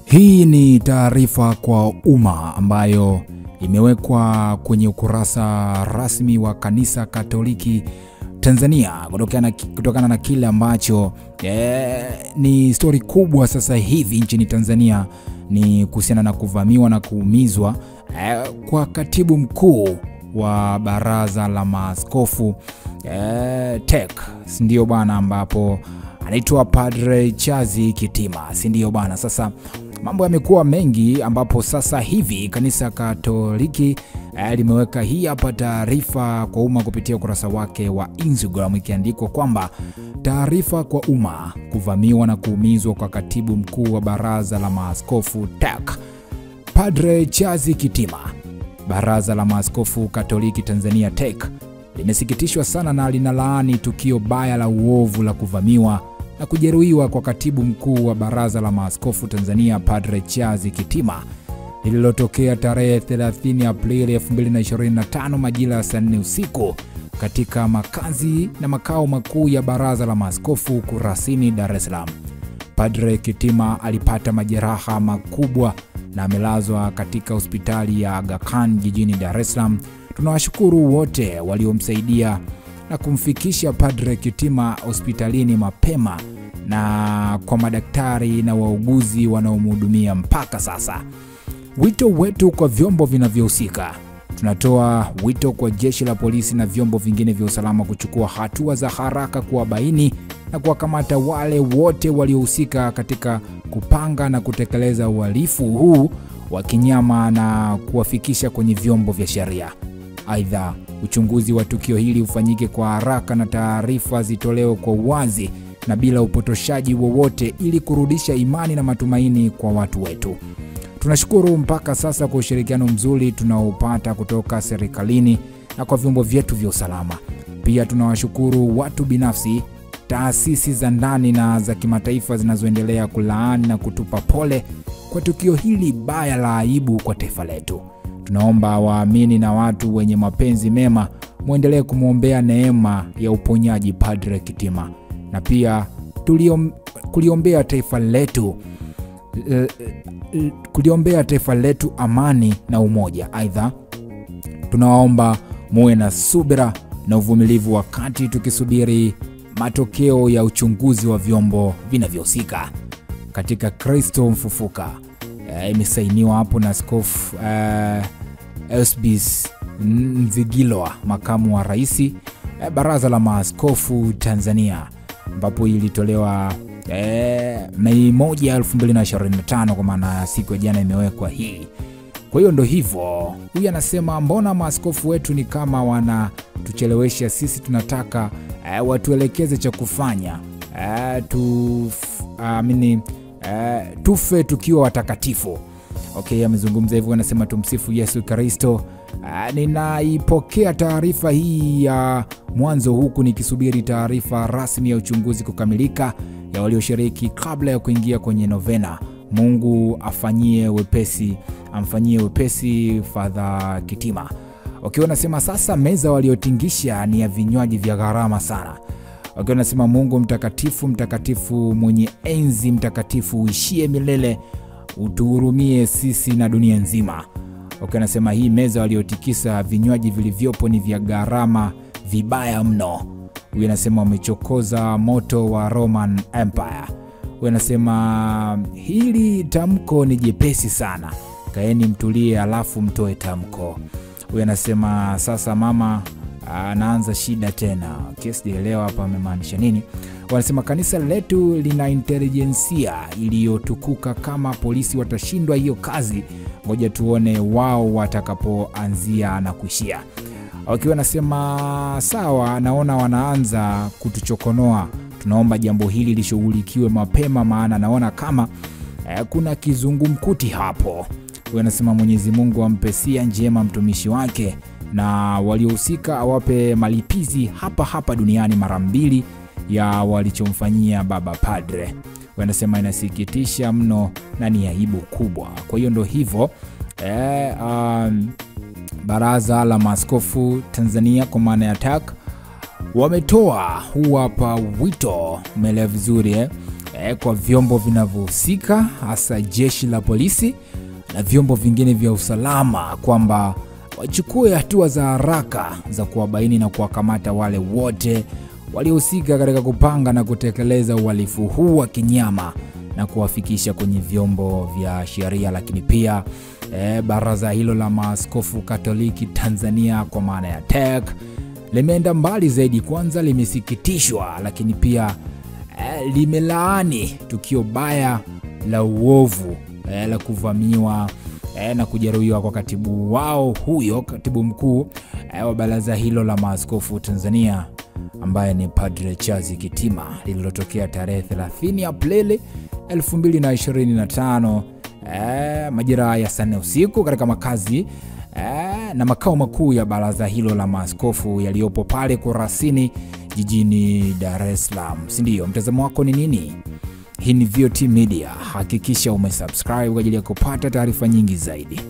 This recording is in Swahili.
Hii ni taarifa kwa umma ambayo imewekwa kwenye ukurasa rasmi wa Kanisa Katoliki Tanzania kutokana na kile ambacho ni story kubwa sasa hivi nchini Tanzania, ni kuhusiana na kuvamiwa na kuumizwa kwa katibu mkuu wa Baraza la Maaskofu TEC, ndio bwana, ambapo anaitwa Padre Charles Kitima, ndio bwana. Sasa mambo yamekuwa mengi, ambapo sasa hivi Kanisa Katoliki limeweka hii hapa taarifa kwa umma kupitia ukurasa wake wa Instagram, ikiandikwa kwamba taarifa kwa umma: kuvamiwa na kuumizwa kwa katibu mkuu wa Baraza la Maaskofu TEC, Padre Charles Kitima. Baraza la Maaskofu Katoliki Tanzania TEC limesikitishwa sana na linalaani tukio baya la uovu la kuvamiwa na kujeruhiwa kwa katibu mkuu wa Baraza la Maaskofu Tanzania Padre Charles Kitima lililotokea tarehe 30 Aprili 2025 majira ya saa 4 usiku katika makazi na makao makuu ya Baraza la Maaskofu Kurasini, Dar es Salaam. Padre Kitima alipata majeraha makubwa na amelazwa katika hospitali ya Aga Khan jijini Dar es Salaam. Tunawashukuru wote waliomsaidia na kumfikisha Padre Kitima hospitalini mapema, na kwa madaktari na wauguzi wanaomhudumia mpaka sasa. Wito wetu kwa vyombo vinavyohusika: tunatoa wito kwa jeshi la polisi na vyombo vingine vya usalama kuchukua hatua za haraka kuwabaini na kuwakamata wale wote waliohusika katika kupanga na kutekeleza uhalifu huu wa kinyama na kuwafikisha kwenye vyombo vya sheria. Aidha, uchunguzi wa tukio hili ufanyike kwa haraka na taarifa zitolewe kwa uwazi na bila upotoshaji wowote, ili kurudisha imani na matumaini kwa watu wetu. Tunashukuru mpaka sasa kwa ushirikiano mzuri tunaopata kutoka serikalini na kwa vyombo vyetu vya usalama. Pia tunawashukuru watu binafsi, taasisi za ndani na za kimataifa zinazoendelea kulaani na kutupa pole kwa tukio hili baya la aibu kwa taifa letu. Tunaomba waamini na watu wenye mapenzi mema muendelee kumwombea neema ya uponyaji Padre Kitima, na pia kuliombea taifa letu amani na umoja. Aidha, tunaomba muwe na subira na uvumilivu wakati tukisubiri matokeo ya uchunguzi wa vyombo vinavyohusika katika Kristo mfufuka. Imesainiwa hapo na Askofu Eusebius Nzigilwa, makamu wa rais Baraza la Maaskofu Tanzania, ambapo ilitolewa Mei 1, 2025, kwa maana siku ya jana imewekwa hii. Kwa hiyo ndo hivyo. Huyu anasema mbona maaskofu wetu ni kama wanatuchelewesha sisi, tunataka watuelekeze cha kufanya, tufe tukiwa watakatifu. Okay, amezungumza hivyo, anasema tumsifu Yesu Kristo. Ninaipokea taarifa hii ya mwanzo huku nikisubiri taarifa rasmi ya uchunguzi kukamilika ya walioshiriki kabla ya kuingia kwenye novena. Mungu amfanyie wepesi Father Kitima. Okay, anasema sasa meza waliotingisha ni ya vinywaji vya gharama sana. Okay, anasema Mungu mtakatifu, mtakatifu mwenye enzi, mtakatifu uishie milele, utuhurumie sisi na dunia nzima. Okay, anasema hii meza waliotikisa vinywaji vilivyopo ni vya gharama vibaya mno. Huyu anasema wamechokoza moto wa Roman Empire. Huyu anasema hili tamko ni jepesi sana, kaeni mtulie alafu mtoe tamko. Huyu anasema sasa mama anaanza shida tena. Sijaelewa hapa amemaanisha nini. Wanasema kanisa letu lina intelijensia iliyotukuka, kama polisi watashindwa hiyo kazi, ngoja tuone wao watakapoanzia na kuishia. Wakiwa nasema sawa, naona wanaanza kutuchokonoa, tunaomba jambo hili lishughulikiwe mapema, maana naona kama kuna kizungumkuti hapo. Wanasema Mwenyezi Mungu ampe sia njema mtumishi wake, na waliohusika awape malipizi hapa duniani mara 2 ya walichomfanyia baba padre. Wanasema inasikitisha mno na ni aibu kubwa. Kwa hiyo ndo hivyo Baraza la Maaskofu Tanzania kwa maana ya TEC wametoa huu hapa wito, umeelewa vizuri kwa vyombo vinavyohusika, hasa jeshi la polisi na vyombo vingine vya usalama, kwamba wachukue hatua za haraka za kuwabaini na kuwakamata wale wote waliohusika katika kupanga na kutekeleza uhalifu huu wa kinyama na kuwafikisha kwenye vyombo vya sheria. Lakini pia baraza hilo la maaskofu Katoliki Tanzania kwa maana ya TEC limeenda mbali zaidi. Kwanza limesikitishwa, lakini pia limelaani tukio baya la uovu la kuvamiwa na kujeruhiwa kwa katibu wao huyo, katibu mkuu wa baraza hilo la maaskofu Tanzania ambaye ni Padre Charles Kitima, lililotokea tarehe 30 Aprili 2025 majira ya saa 4 usiku katika makazi na makao makuu ya baraza hilo la maaskofu yaliyopo pale Kurasini jijini Dar es Salaam. Si ndio? Mtazamo wako ni nini? Hii ni VOT Media. Hakikisha umesubscribe kwa ajili ya kupata taarifa nyingi zaidi.